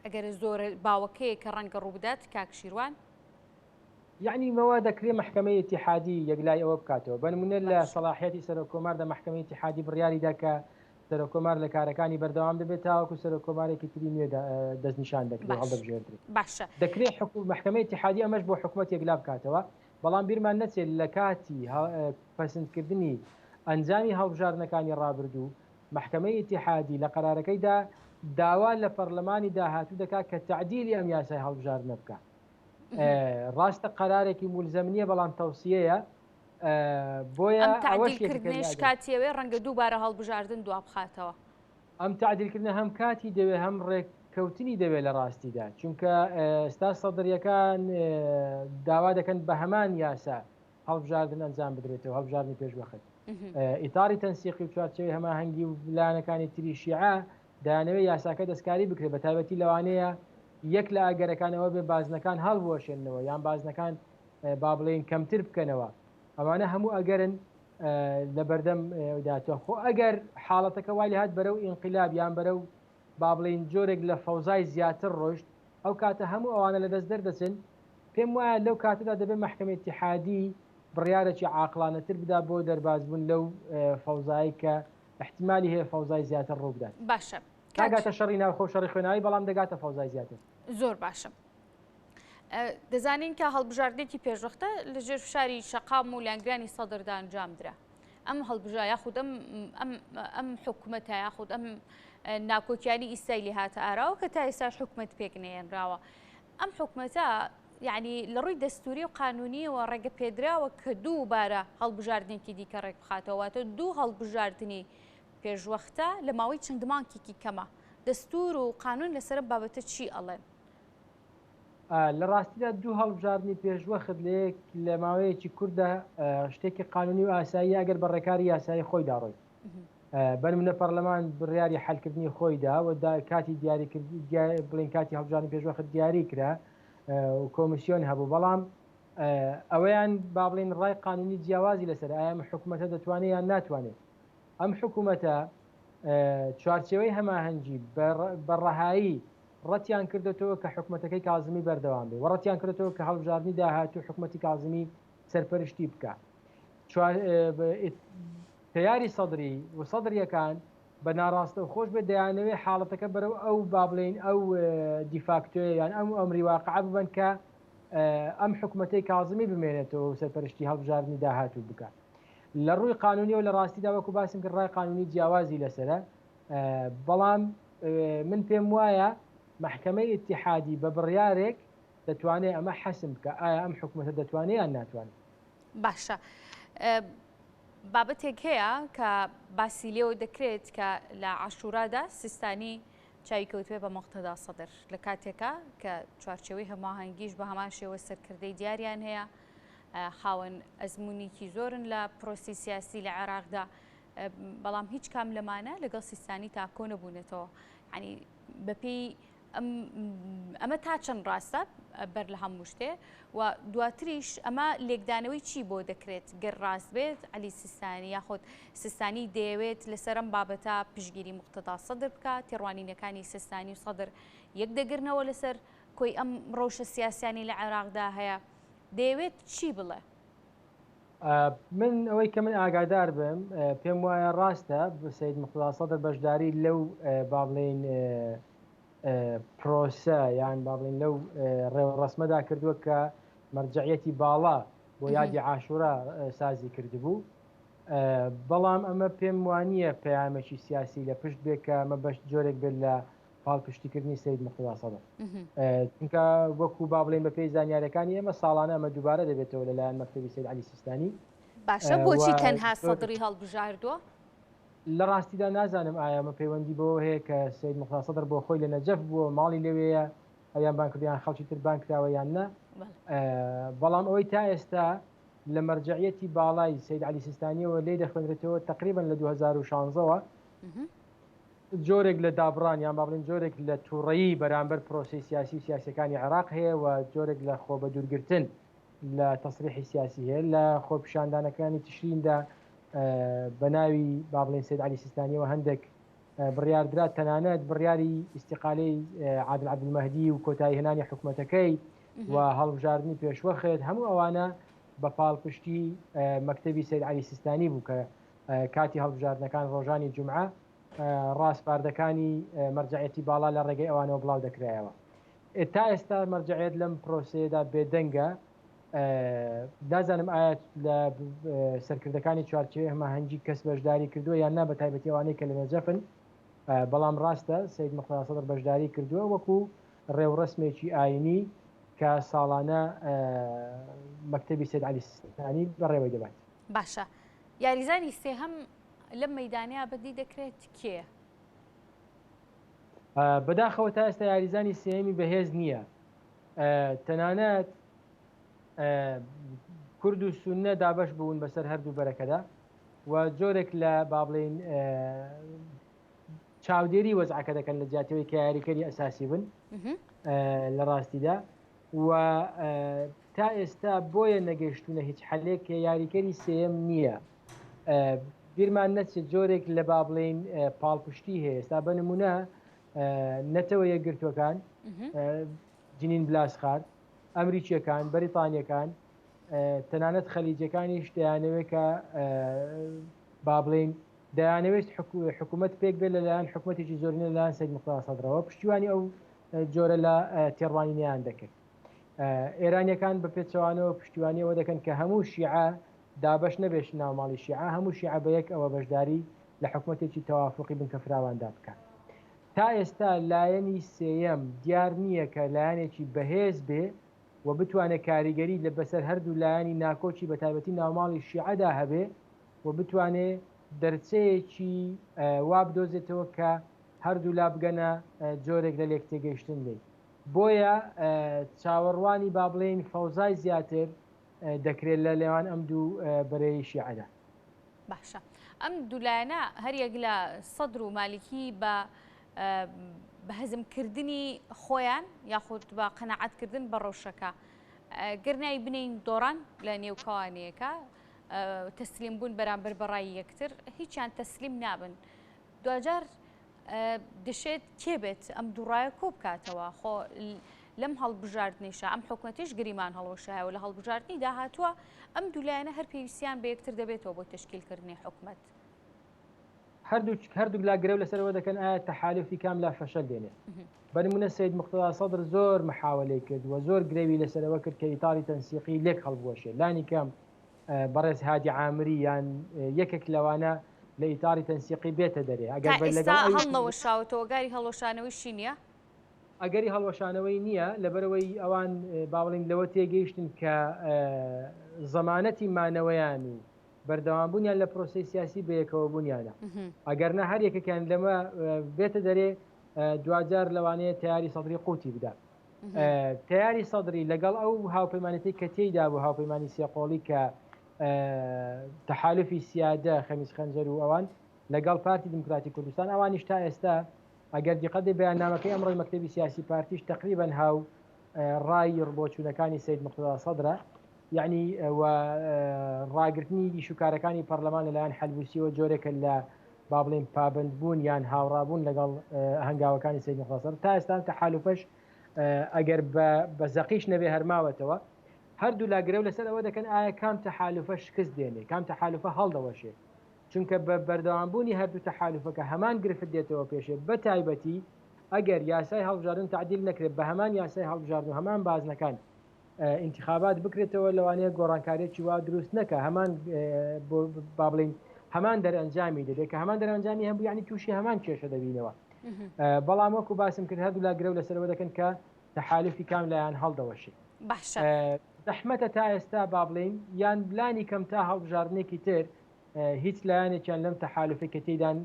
ئەگەرە زۆر باوەکەیە کە ڕەنگە ڕوو بدات کاک شیروان؟ یعنی مەوە دەکرێت محکمەی اتحادی یەکلای ئەوە بکاتەوە. بەنمونە لە سەلاحیەتی سەرۆکۆمار دە محکمەی اتحادی بڕیاریدا کە سەرۆکۆمار لە کارەکانی بەردەوام دەبێت تاوەکو سەرۆکۆمارێکی تری نوێ دەستنیشان دەکرێت هەڵدەبژێردرێت. باشە دەکرێت محکمەی اتحادی ئەمەش بۆ حکوومەت یەکلا بکاتەوە، بەڵام بیرمان نەچێت لە کاتی پەسەندکردنی ئەنجامی هەڵبژاردنەکانی ڕابردوو محکمەی اتحادی لە قەرارەکەیدا داوا لە پەرلەمانی داهاتوو دەکات کە تعدیلی ئەم یاسای هەڵبژاردنە بکات. ڕاستە قەرارێکی مولزەم نییە بەڵام تەوسیەیە، بۆیە تعدیلکردنیش کاتیەوەی ڕەنگە دووبارە هەڵبژاردن دوا بخاتەوە. ئەم تعدیلکردنە هەم کاتی دەوێت هەم ڕێککەوتنی دەوێت لە ڕاستیدا، چونکە ئێستا سەدرریەکان داوا دەکەن بە هەمان یاسا هەڵبژاردن ئەنجام بدرێتەوە، هەڵبژاردننی پێشوەخت. ئیتاری تەنسیقی و چوارچەوەی هەماهەنگی و لایەنەکانی تری شیعە دەیانەوێت یاساکە دەستکاری بکرێت، بە تایبەتی لەوانەیە یەک لە ئاگەرەکانەوە بێ بازنەکان هەڵبوەشێنەوە یان بازنەکان با بڵێن کەمتر بکەنەوە. ئەوانە هەموو ئەگەرن لە بەردەم داتوە. خۆ ئەگەر حاڵەتەکە وای لە هات بەرەو ئینقلاب یان بەرەو با بڵێن جۆرێک لە فەوزای زیاتر ڕۆشت، ئەو کاتە هەموو ئەوانە لە دەست دەردەچن. پێم وایە لەو کاتەدا دەبێت محکمەی اتحادی بڕیارێکی عاقلانەتر بدا بۆ دەربازبوون لەو فەوزایی کە احتیمالی هەیە فەوزای زیاتر ڕوو بدات. باشە ناگاتە شەڕی ناوخۆ شەڕی خوێناوی، بەڵام دەگاتە فەوزای زیاتر. زۆر باشە. دەزانین کە هەڵبژاردنێکی پێشوەختە لە ژێر فشاری شەقام و لایەنگرانی سەدردا ئەنجامدرا. ئەم هەڵبژار یاخود ئەم حکوومەتە یاخود ئەم ناکۆکیانی ئیسرائیلی هاتە ئاراوە کە تا ئێستا حکوومەت پێکنێنراوە. ئەم حکوومەتە یعنی لە ڕووی دەستوری و قانونیەوە ڕێگە پێدراوە کە دووبارە هەڵبژاردنێکی دیکە ڕێک بخاتەوەواتە دوو هەڵبژاردننی پێشوەختە لە ماوەی چەند مانگێکی کەمە. دەستور و قانون لەسەر بابەتە چی ئەڵێن؟ لە ڕاستیدا دوو هەڵبژاردننی پێشوەخت لە ماوەیەکی کووردە شتێکی قانونی و ئاسایی ئەگەر بە ڕێکاری یاسایی خۆی داڕۆی. بەنمونە پەرلەمان بڕیاری حەلکردنی خۆیدا و کاتی دیاریکردی بڵین کاتی هەڵبژاردننی پێشوەخت دیاری کرا و کۆمیسیۆن هەبوو، بەڵام ئەوەیان با بڵین ڕای قانونی جیاوازی لەسەر ئایا حکوومەتە دەتوانێت یان ناتوانێت. ئەم حکوومەتە چوارچێوەی هەماهەنگی بەڕەهایی ڕەتیان کردێتەوە کە حکوومەتەکەی کازمی بەردەوام بێ، وەڕەتیان کردێتەوە کە هەڵبژاردننی داهاتوو حکوومەتی کازمی سەرپەرشتی بکە. تەیاری سەدری و سەدرریەکان بە ناڕاستە و خۆش بێ دەیانەوێت حاڵەتەکە بەرەو ئەو با بڵێن ئەو دیفاکتۆیە یان ئەم ئەمری واقعە ببن کە ئەم حکوومەتەی کازمی بمێنێتەوە و سەرپەرشتی هەڵبژاردننی داهاتوو بکە. لە ڕووی قانونی و لە ڕاستیدا وەکو باسم کرد ڕای قانونی جیاوازی لەسرە، بەڵام من پێم وایە محکمەی اتحادی بە بڕیارێک دەتوانێت ئەمە حەسم بکە ئایا ئەم حکوومەتە دەتوانێت یان ناتوانێت. باشە. بابەتێک هەیە کە باسی لێەوە دەکرێت کە لە عاشورادا سیستانی چاویکەوتوێ بە مەقتەدا سەدر لە کاتێکە کە چوارچەوەی هەماهەنگیش بە هەمان شێوە سەرکردەی دیاریان هەیە، خاوەن ئەزمموونێکی زۆرن لە پرۆسی سیاسی لە عێراقدا، بەڵام هیچ کام لەمانە لەگەڵ سیستانی تاکۆ نەبوونێتەوە. ینی بەپێی ئەمە تا چەند ڕاستە بەر لە هەموو شتێ و دواتریش ئەمە لێکدانەوەی چی بۆ دەکرێت گەر ڕاست بێت علی سیستانی یاخود سیستانی دەیەوێت لەسەرم بابەتە پشگیری مقتەدا سەدر بکات، تێڕوانینەکانی سیستانی و سەدر یەک دەگرنەوە لەسەر کۆی ئەم ڕەوشە سیاسیانی لە عێراقدا هەیە، دەیەوێت چی بڵێ؟ من ئەوەی کە من ئاگادار بم پێم وایە ڕاستە سید مقتەدا سەدر بەشداری لەو با بڵێن پرۆسە یان با بڵێن لەو ڕێوەڕەسمەدا کردووە کە مەرجعیەتی باڵا بۆ یادی عاشورا سازی کردبوو، بەڵام ئەمە پێم وانییە پەیامێکی سیاسی لە پشت بێت کە ئەمە بەش جۆرێک بێت لە پاڵپشتیکردنی سید مقتەدا سەدر. چونکە وەکو با بڵێن بە پێی زانیاریەکانی ئێمە ساڵانە ئەمە دووبارە دەبێتەوە لەلایەن مەکتەبی سید عەلی سیستانی. باشە بۆچی تەنها سەدری هەڵبژاردووە؟ لە ڕاستیدا نازانم ئایا ئەمە پەیوەندی بۆ هەیە کە سید مقتەدا سەدر بۆ خۆی لە نەجەف بووە ماڵی لەوەیە ئەویان بانکردیان خەڵکی تر بان کراوە یان نە، بەڵام ئەوەی تا ئێستا لە مەرجعیەتی باڵای سید عەلی سیستانیەوە لێ دەخوێنرێتەوە تقریبا لە 2016ەوە جۆرێک لە دابڕان یان با بڵێن جۆرێک لە تووڕەیی بەرامبەر پرۆسی سیاسی و سیاسەکانی عێراق هەیە و جۆرێک لە خۆ بە دوورگرتن لە تەسریحی سیاسی هەیە لە خۆپیشاندانەکانی تشریندا بە ناوی با بڵێن سید عەلی سیستانیەوە هەندێک بڕیاردرا تەنانەت بڕیاری ئیستیقالەی عادل عەبدولمەهدی و کۆتایی هێنانی حکوومەتەکەی و هەڵبژاردننی پێشوەخێت هەموو ئەوانە بە پاڵپشتی مەکتەبی سەید عەلی سیستانی بوو کە کاتی هەڵبژاردنەکان ڕۆژانی جومعە ڕاستپاردەکانی مەرجعەتی باڵا لە ڕێگەی ئەوانەوە بڵاو دەکرایەوە. تا ئێستا مەرجعیت لەم پرۆسەیەدا بێدەنگە. نازانم ئایا لە سەرکردەکانی چوارچێوەی هەماهەنگی کەس بەشداری کردووە یان نا بە تایبەتی ئەوانەی کە لە نەجەفن، بەڵام ڕاستە سەید موختەفا سەدر بەشداری کردووە وەکو ڕێوڕسمێکی ئاینی کە ساڵانە مەکتەبی سەید عەلی سیستانی بەڕێوەی دەبات. باشە، یاریزانی سێهەم لەم مەیدانیا بەدی دەکرێت کێ؟ بەداخەوە تا ئێستا یاریزانی سێهەمی بەهێز نییە. تەنانەت کورد و سونە دابەش بوون بەسەر هەردوو بەرەکەدا و جۆرێک لە بابڵین چاودێری وەزعەکە دەکەن لە جیاتەوەی کە یاریکەری ئەساسی بن لە ڕاستیدا و تا ئێستا بۆیە نەگەیشتونە هیچ حەلێک کە یاریکەری سێم نییە. بیرمان نەچێت جۆرێک لە بابڵین پاڵپشتی هەیە. ئێستا بە نمونە نەتەوە یەکگرتوەکان جنین بلاسخار، ئەمریکیەکان، بەریتانیەکان، تەنانەت خەلیجەکانیش دەیانەوێت کە بابڵین دەیانەوێت حکوومەت پێک بێت لەلایەن حکوومەتێکی زۆرینە لەلایەن سەید موختەفا سەدرەوە پشتیوانی ئەو جۆرە لە تێڕوانینیان دەکرد. ئێرانیەکان بە پێچەوانەوە پشتیوانی ئەوە دەکەن کە هەموو شیعە دابەش نەبێت ناوماڵی شیعە، هەموو شیعە بە یەک ئەوە بەشداری لە حکوومەتێکی تەوافقی بنکە فراواندا بکات. تا ئێستا لایەنی سێیەم دیار نییە کە لایەنێکی بەهێز بێ و بتوانێت کاریگەری لە بەسەر هەردوو لایەنی ناکۆچی بە تایبەتی ناوماڵی شیعەدا هەبێ و بتوانێت دەرچەیەکی وا بدۆزێتەوە کە هەردوو لا بگەنە جۆرێک لە لێک تێگەیشتن لێ. بۆیە چاوەڕوانی با بڵێن فەوزای زیاتر دەکرێت لە لێوان ئەم دوو بەرەی شیعەدا. باشە، ئەم دوولایەنە هەریەک لە سەدر و مالیکی بە هەزمکردنی خۆیان یاخود بە قەنەعەتکردن بە ڕەوشەکە گرنای بنین دۆڕان لە نێوکەوانەیەکە تەسلیم بوون بەرامبەر بەڕای یەکتر هیچیان تەسلیم نابن. دوجار دەشێت کێ بێت ئەم دووڕایە کۆ بکاتەوە خۆ لەم هەڵبژاردنیشە ئەم حکوومەتیش گریمان هەڵۆشایەوە لە هەڵبژاردننی داهاتووە ئەم دوولایەنە هەر پێویستیان بە یەکتر دەبێتەوە بۆ تشکیلکردنی حکوومەت. هەردوو لا گرێو لەسەرەوە دەکەن ئایا تەحالفی کام لا فەشەل دێنێت. بەنمونە سەید موختەفا سەدر زۆر محاولەی کرد و زۆر گرێوی لەسەرەوە کرد کە ئیتاڵی تەنسیقی لێک هەڵبوەشێت. لانی کەم بەڕێز هادی عامری یان یەکێک لەوانە لە ئیتاڵی تەنسیقی بێتە دەرێ. ئەگەر هەڵنەوەشاوتەوە گاری هەڵۆشانەوەی نییە؟ ئەگەری هەڵوەشانەوەی نییە لەبەرەوەی ئەوان باوەڵین لەوە تێگەیشتن کە زەمانەتی مانەوەیان و بەردەوامبوونیان لە پرۆسی سیاسی بەیەکەوە بوونیانە. ئەگەرنە هەر یەکێکیان لەمە بێتە دەرێ دوجار لەوانەیە تیاری سەدری قوتی بدات. تیاری سەدری لەگەڵ ئەو هاوپەیمانەتی کە تێیدا بوو هاوپەیمانی سێقۆڵی کە تەحالفی سیادە خەمیس خەنجەر و ئەوان لەگەڵ پارتی دموکراتی کوردستان ئەوانیش تا ئێستا ئەگەر دیقەتی بەیاننامەکەی ئەمڕۆی مەکتەبی سیاسی پارتیش تقریبا هاو ڕای ڕبۆچوونەکانی سەید موختەفا سەدرە، یعنی ڕاگررتنی ئیشوکارەکانی پەرلەمان لەلایەن حەلبوسیەوە جۆرێکە لە با بڵێن پابندبوون یان هاوڕابوون لەگەڵ هەنگاوەکانی سەید موختەفا سەدر. تا ئێستا تەحالفەش ئەگەر بە زەقیش نەبێ هەرماوەتەوە هەردوو لاگرێو لەسەر ئەوە دەکەن ئایا کام تەحالفە شکست دێنێ کام تەحالفە هەڵدەوەشێ، چونکە بە بەردەوامبوونی هەردوو تەحالفەکە هەمان گرفت دێتەوە پێشێ. بە تایبەتی ئەگەر یاسای هەڵبژاردن تعدیل نەکرێت بە هەمان یاسای هەڵبژاردن و هەمان بازنەکان انتخابات بکرێتەوە لەوانەیە گۆڕانکاریی وا دروست نەکە هەمان با بڵین هەمان دەرئەنجامی دەبێت کە هەمان دەرئەنجامی هەبوو یعنی تووشی هەمان کێشە دەبینەوە. بەڵام وەکو باسم کرد هەردوو لا گرێو لەسەرەوە دەکەن کە تەحالفی کام لایەن هەڵدەوەشێ. باشە زەحمەتە تا ئێستا با بڵین یان بلانی کەم تا هەڵبژاردنێکی تر هیچ لایەنێکیان لەم تەحالفی کە تێدان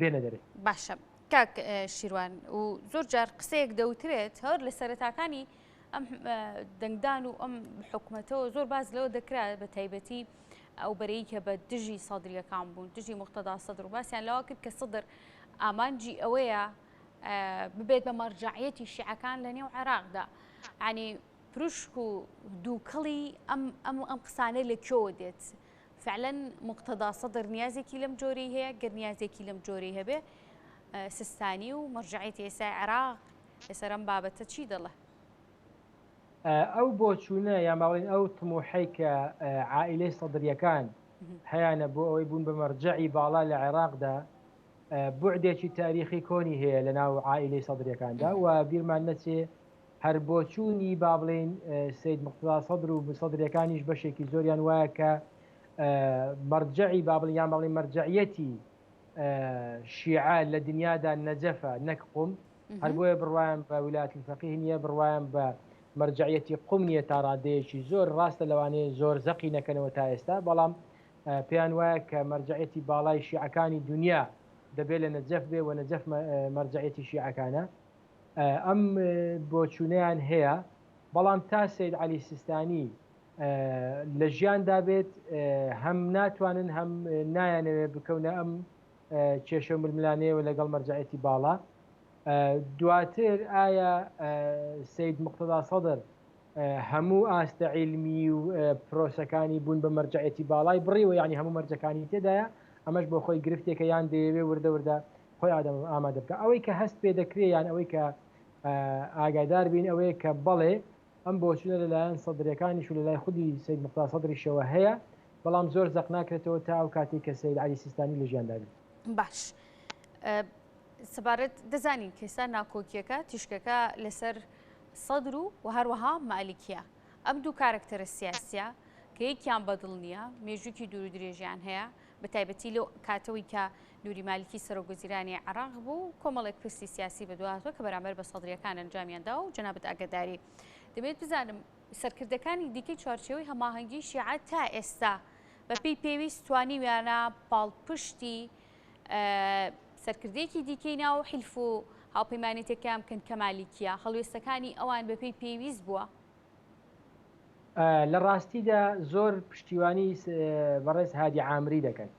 بێنە دەرێت. باشە کاک شیروان و زۆر جار قسەیەک دەوترێت هەر لە سەرەتاکانی ئەم دەنگدان و ئەم حکوومەتەوە زۆر باز لەوە دەکرات بە تایبەتی ئەو بەرەی کە بە دژی سەدریەکان بوون دژی موختەفا سەدر و باسییان لەوە کرد کە سەدر ئامانجی ئەوەیە ببێت بە مەرجعیەتی شیعەکان لە نێو عێراقدا. ینی پروشک و دووکەڵی ئەم قسانە لەکوێوە دێت؟ فعلا موختەفا سەدر نیازێکی لەم جۆرەی هەیە گەر نیازێکی لەم جۆرەی هەبێ سستانی و مەرجەعیەتی ئێستای عێراق لەسەر ئەم بابەتە چی دەڵێ؟ ئەو بۆچوونە یا ماڵین ئەو تموحەی کە عائیلەی سەدرریەکان هەیەە بۆ ئەوەی بوون بە مەرجەعی باڵا لە عێراقدا بعدێکی تاریخی کۆنی هەیە لە ناو عائیلەی سەدرریەکاندا و بیرمان نەچێ هەر بۆچوونی با بڵێن سید مقتدا سەدر و سەدرریەکانیش بەشێکی زۆریان وایە کە مەرجەعی با بڵێن یان بڵێن مەرجەعیەتی شیعە لە دنیادا نەجەفە نەک قوم هەر بۆیە بڕوایان بە ویلایەت الفەقیه نییە بڕوایان بە مەرجەعیەتی قوم نییە تا ڕادەیەکی زۆر ڕاستە لەوانەیە زۆر زەقی نەکەنەوە تا ئێستا بەڵام پێیان وایە کە مەرجەعیەتی باڵای شیعەکانی دنیا دەبێت لە نەجەف بێ و نەجەف مەرجەعیەتی شیعەکانە ئەم بۆچوونەیان هەیە بەڵام تا سید عەلی سیستانی لە ژیاندا بێت هەم ناتوانن هەم نایانەوێت بکەونە ئەم کێشە ململانەیەوە لەگەڵ مەرجەعیەتی باڵا دواتر ئایا سید مقتدا سەدر هەموو ئاستە عیلمی و پرۆسەکانی بوون بە مەرجەعیەتی باڵای بڕیوە یعنی هەموو مەرجەکانی تێدایە ئەمەش بۆ خۆی گرفتێکە یان دەیەوێ وردە وردە خۆی ئامادە بکە ئەوەی کە هەست پێ دەکرێت یان ئەوەی کە ئاگادار بین ئەوەیە کە بەڵێ ئەم بۆچونە لەلایەن سەدرریەکانیش و لەلای خودی سید مقتدا سەدریشەوە هەیە بەڵام زۆر زەق ناکرێتەوە تا ئەو کاتێک کە سید عەلی سیستانی لە ژیاندا بێت. باش سەبارەت دەزانین کێسا ناکۆکیەکە تیشکەکە لەسەر سەدر و هەروەها مالیکیە ئەم دوو کارکتەرە سیاسیە کە یەکیان بەدڵ نییە مێژووکی دوور و درێژیان هەیە بە تایبەتی لەو کاتەوەی کە نووری مالیکی سەرۆکوەزیرانی عێراق بوو کۆمەڵێک پرسی سیاسی بەدوهاتوە کە بەرامبەر بە سەدرریەکان ئەنجامیاندا و جەنابەت ئاگاداری دەبێت بزانم سەرکردەکانی دیکەی چوارچێوەی هەماهەنگی شیعە تا ئێستا بەپێی پێویست توانیویانە پاڵپشتی سەرکردەیەکی دیکەی ناو حیلف و هاوپەیمانێتەکان بکەن کە مالیکیە هەڵوێستەکانی ئەوان بەپێی پێویست بووە لە ڕاستیدا زۆر پشتیوانی بەڕێز هادی عامری دەکەن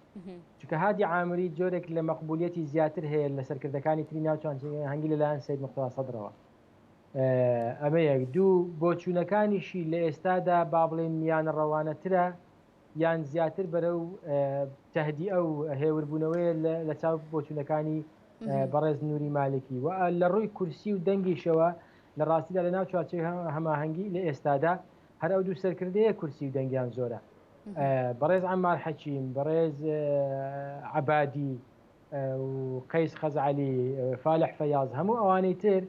چونکە هادی عامری جۆرێک لە مەقبولیەتی زیاتر هەیە لە سەرکردەکانی تری ناوچوان هەنگی لەلایەن سید مقتدا سەدرەوە ئەمە یەک دوو بۆچوونەکانیشی لە ئێستادا با بڵێن میانە ڕەوانەترە یان زیاتر بەرەو تەهدی ئەو هێوربوونەوەی لە چاو بۆچوونەکانی بەڕێز نووری مالکی و لە ڕووی کورسی و دەنگیشەوە لە ڕاستیدا لە ناو چوارچێوەی هەماهەنگی لە ئێستادا هەر ئەو دوو سەرکردەیە کورسی و دەنگیان زۆرە بەڕێز عەمار حەکیم بەڕێز عەبادی و قەیس خەزعەلی فالح فەیاض هەموو ئەوانەی تر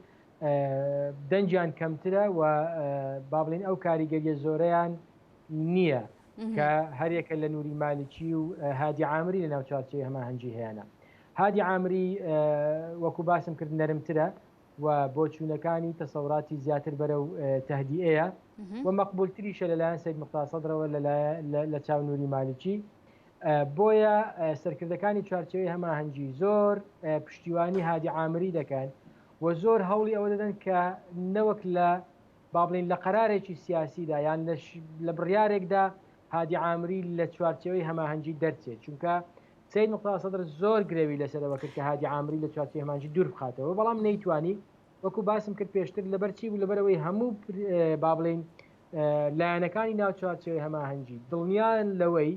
دەنجیان کەمترە و با بڵێن ئەو کاریگەریە زۆرەیان نییە کە هەرێکە لە نووری مالکی و هادی عامری لە ناو چوارچێوەی هەماهەنگی هەیەە هادی عامری وەکو باسم کرد نەرمترە و بۆچوونەکانی تەسەوراتی زیاتر بەرەو تەهدیئەیە و مەقبولتریشە لەلایەن سید مقتدا سەدرەوە لە چاو نووری مالکی بۆیە سەرکردەکانی چوارچێوەی هەماهەنگی زۆر پشتیوانی هادی عامری دەکەن و زۆر هەوڵی ئەوە دەدەن کە نەوەک لە با بڵێن لە قەرارێکی سیاسیدا یان لە بڕیارێکدا هادی عامری لە چوارچێوەی هەماهەنگی دەرچێت چونکە سید مقتدا سەدر زۆر گرێوی لەسەرەوە کرد کە هادی عامری لە چوارچێوەی هەماهەنگی دوور بخاتەوە بەڵام نەیتوانی وەکو باسم کرد پێشتر لەبەر چی بوو لەبەرەوەی هەموو با بڵێن لایەنەکانی ناو چوارچێوەی هەماهەنگی دڵنیان لەوەی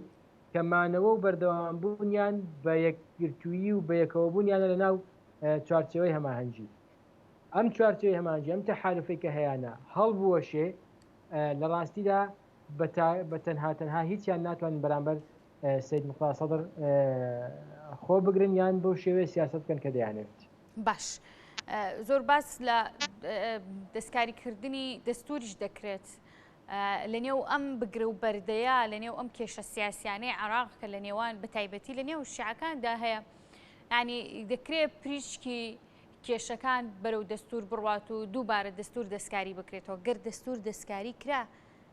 کە مانەوە و بەردەوامبوونیان بە یەکگرتوویی و بە یەکەوە بوونیانە لە ناو چوارچێوەی هەماهەنگی ئەم چوارچێوەی هەماهەنگی ئەم تەحالوفەی کە هەیەە هەڵبووەشێ لە ڕاستیدا بە تەنها هیچیان ناتوانن بەرامبەر سید مقتدا سەدر خۆ بگرن یان بەو شێوەیە سیاست بکەن کە دەیانێت. باش زۆر باس لە دەستکاریکردنی دەستوریش دەکرێت لە نێو ئەم بگرە و بەردەیە لە نێو ئەم کێشە سیاسیانەی عێراق کە لە نێوان بە تایبەتی لە نێو شیعەکاندا هەیە ینی دەکرێت پریشکی کێشەکان بەرەو دەستور بڕوات و دووبارە دەستور دەستکاری بکرێتەوە گەر دەستور دەستکاری کرا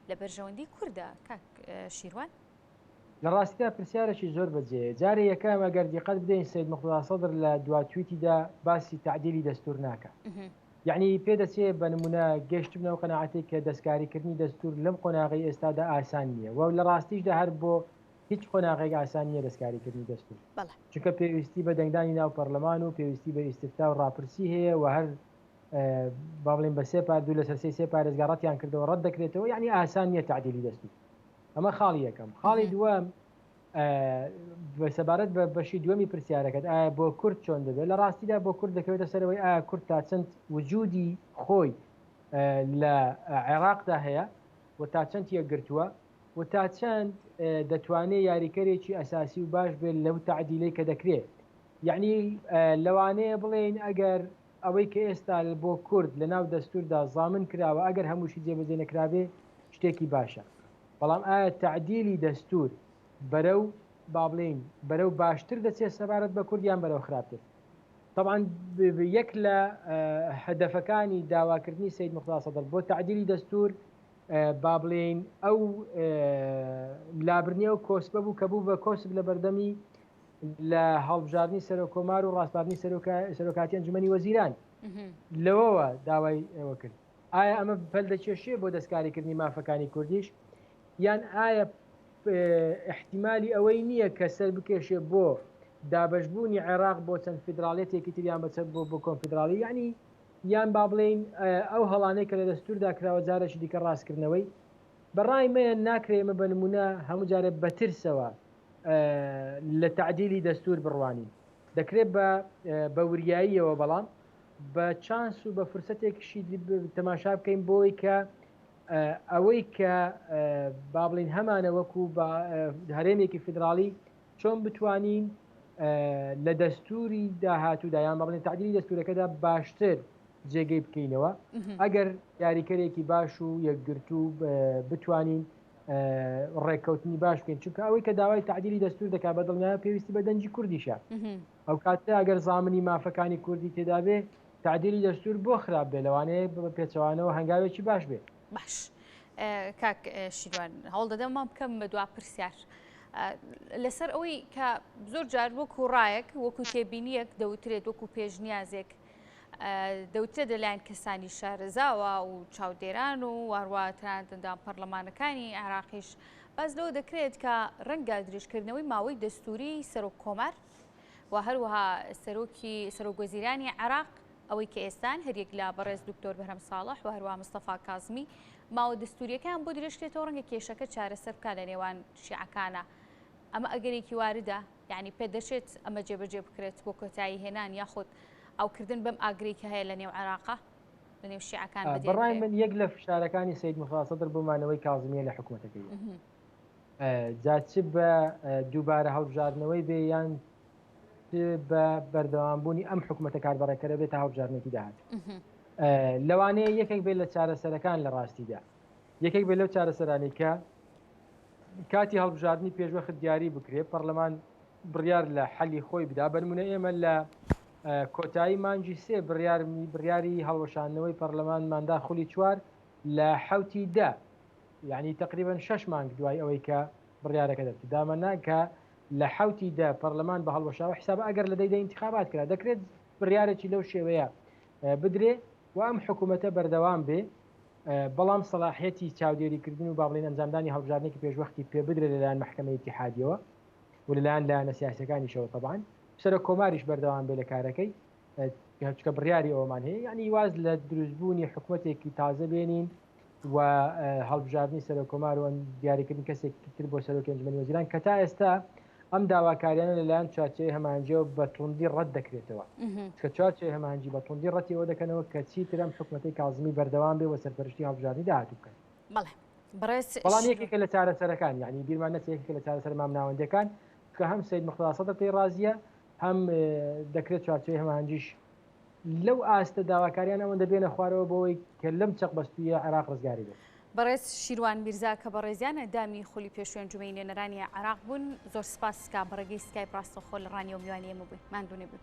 لە بەرژەوەندی کووردا کاک شیروان لە ڕاستیدا پرسیارێکی زۆر بەجێ جارێ یەکەم ئەگەر دیقەت بدەین سید مقتدا سەدر لە دواتویتیدا باسی تعدیلی دەستور ناکە یعنی پێدەچێ بە نمونە گەشتبنەوە قەناعەتێک کە دەستکاریکردنی دەستور لەم قۆناغی ئێستادا ئاسان نییە و لە ڕاستیشدا هەر بۆ هیچ قۆناغێک ئاسان نییە دەستکاریکردنی دەستور چونکە پێویستی بە دەنگدانی ناو پەرلەمان و پێویستی بە ئیستفتا و ڕاپرسی هەیە و هەر با بڵێن بە سێ پار دوو لەسەر سێ پارێزگا ڕەتیان کردەوە ڕەت دەکرێتەوە یعنی ئاسان نییە تعدیلی دەستور ئەمە خاڵی یەکەم خاڵی دووەم بەسەبارەت بە بەشی دووەمی پرسیارەکەت ئایا بۆ کورد چۆن دەبێت لە ڕاستیدا بۆ کورد دەکەوێتە سەرەوەی ئایا کورد تا چەند وجودی خۆی لە عێراقدا هەیە و تا چەند یەکگرتووە و تا چەند دەتوانێت یاریکەرێکی ئەساسی و باش بێت لەو تعدیلەی کە دەکرێت یعنی لەوانەیە بڵێن ئەگەر ئەوەی کە ئێستا بۆ کورد لە ناو دەستوردا زامن کراوە ئەگەر هەمووشی جێبەجێ نەکرابێ شتێکی باشە بەڵام ئایا تعدیلی دەستور بەرەو با بڵێن بەرەو باشتر دەچێت سەبارەت بە کوردیان بەرەو خراپتر طبعا یەک لە هەدەفەکانی داواکردنی سید موختار سەدر بۆ تعدیلی دەستور با بڵێن ئەو لابرنیە و کۆسبە بوو کە بوو بە کۆسب لە بەردەمی لە هەڵبژاردننی سەرۆکۆمار و ڕاستباردننی سەرۆکاتی ئەنجومەنی وەزیران لەوەوە داوای ئەوە کرد ئایا ئەمە پەل دەچێشێ بۆ دەستکاریکردنی مافەکانی کوردیش یان ئایا احتیمالی ئەوەی نییە کە سەر بکێشێ بۆ دابەشبوونی عێراق بۆ چەند فیدراڵێتێکی تریان بەچەر بۆ کۆنفیدراڵی ینی یان با بڵێن ئەو هەڵانەی کە لە دەستوردا کراوە جارێکی دیکە ڕاستکردنەوەی بەڕای مەیە ناکرێمە بە نمونە هەموو جارێ بەترسەوە لە تعدیلی دەستور بڕوانی دەکرێت بە وریاییەوە بەڵام بە چانس و بە فرسەتێکشی تەماشا بکەین بۆی کە ئەوەی کە با بڵین هەمانە وەکو هەرێمێکی فیدراڵی چۆن بتوانین لە دەستوری داهاتوودا یان با بڵین تعدیلی دەستورەکەدا باشتر جێگەی بکەینەوە ئەگەر یاریکەرێکی باش و یەکگرتو بتوانین ڕێککەوتنی باش بکەین چونکە ئەوەی کە داوای تعدیلی دەستور دەکات بە دڵنیایە پێویستی بە دەنجی کوردیشە ئەو کاتە ئەگەر زامنی مافەکانی کوردی تێدا بێ تعدیلی دەستور بۆ خراپ بێ لەوانەیە پێچەوانەوە هەنگاوێکی باش بێت باش کاک شیروان هەوڵ دەدەم بکەم بە دوا پرسیار لەسەر ئەوەی کە زۆر جار وەکو ڕایەک وەکو تێبینیەک دەوترێت وەکو پێشنیازێک دەوترێت لەلایەن کەسانی شارەزاوە و چاودێران و وارووا تەنانەتەندان پەرلەمانەکانی عێراقیش باز لەوە دەکرێت کە ڕەنگە درێژکردنەوەی ماوەی دەستوری سەرۆک کۆمار و هەروەها سەرۆکوەزیرانی عێراق ئەوەی کە ئێستان هەرێک لا بەڕێز دکتۆر بەرهەم ساڵح و هەروەها مستەفا کازمی ماوە دەستوریەکان بۆ درێژکرێتەوە ڕەنگە کێشەکە چارەسەر بکات لە نێوان شیعەکانە ئەمە ئەگەرێکی واردە یعنی پێدەچێت ئەمە جێبەجێ بکرێت بۆ کۆتایی هێنان یاخود ئەوکردن بەم ئاگرێکی هەیە لە نێو عێراقا لە نێو شیعەکان بەڕای من یەک لە فشارەکانی سید موختار سەدر بۆمانەوەی کازمیە لە حکوومەتەکەی جاچ بە دووبارە هەڵبژاردنەوەی بێ یان بە بەردەوامبوونی ئەم حکوومەتە کاربڕێکەکە بێت تا هەڵبژاردنێکی داهات لەوانەیە یەکێک بێت لە چارەسەرەکان لە ڕاستیدا یەکێک بێت لەو چارەسەرانی کە کاتی هەڵبژاردننی پێشوەخت دیاری بکرێت پەرلەمان بڕیار لە حەلی خۆی بدا بەنمونە ئێمە لە کۆتایی مانجی سێ بڕیاری هەڵوەشانەوەی پەرلەمانماندا خولی چوار لە حوتی دا یعنی تقریبا 6 مانگ دوای ئەوەی کە بڕیارەکە دەبێت دامەنا کە لە حوتی دا پەرلەمان بە هەڵوەشاوە حساب ئەگەر لە دەیدا انتخابات کرا دەکرێت بڕیارێکی لەو شێوەیە بدرێ و ئەم حکوومەتە بەردەوام بێ بەڵام سەلاحیەتی چاودێریکردن و با بڵێن ئەنجامدانی هەڵبژاردنێکی پێشوەختی پێ بدرێت لەلایەن مەحکەمەی ئیتیحادیەوە و لەلایەن لایەنە سیاسەکانیشەوە طبعاً سەرۆک کۆماریش بەردەوام بێ لە کارەکەی چکە بڕیاری ئەومان هەیە یعنی واز لە دروستبوونی حکوومەتێکی تازە بێنین و هەڵبژاردننی سەرۆک کۆمار و دیاریکردنی کەسێکی تر بۆ سەرۆکی ئەنجومەنی وەزیران کە تا ئێستا ئەم داواکاریانە لەلایەن چارچەی هەمانجیەوە بە توندی ڕەت دەکرێتەوە کە چارچەی هەمانجی بە توندی ڕەتیەوە دەکەنەوە کە چیتر ئەم حکوومەتەی کازمی بەردەوام بێ و سەرپەرشتی هەڵبژاردننی داهاتوو بکەن بەڵام یەکێکە لە چارەسەرەکان یعنی بیرمان نەچێت لە چارەسەر مام ناوەندەکان کە هەم سید موختار سەدر پێی ڕازیە هەم دەکرێت چارچەی هەمانجیش لەو ئاستە داواکاریان ئەوەندە بێنە خوارەوە بۆەوەی کە لەم چەق بەستویە عێراق ڕزگاری بێت بەڕێز شیروان میرزا کە بەڕێزیانە دامی خولی پێشوێ ئەنجومەنی نوێنەرانی عێراق بوون زۆر سپاس کا بەڕێگەی سکایپ ڕاستەخۆ لە ڕانی و میوانی ئێمە بووین ماندوونێ بوون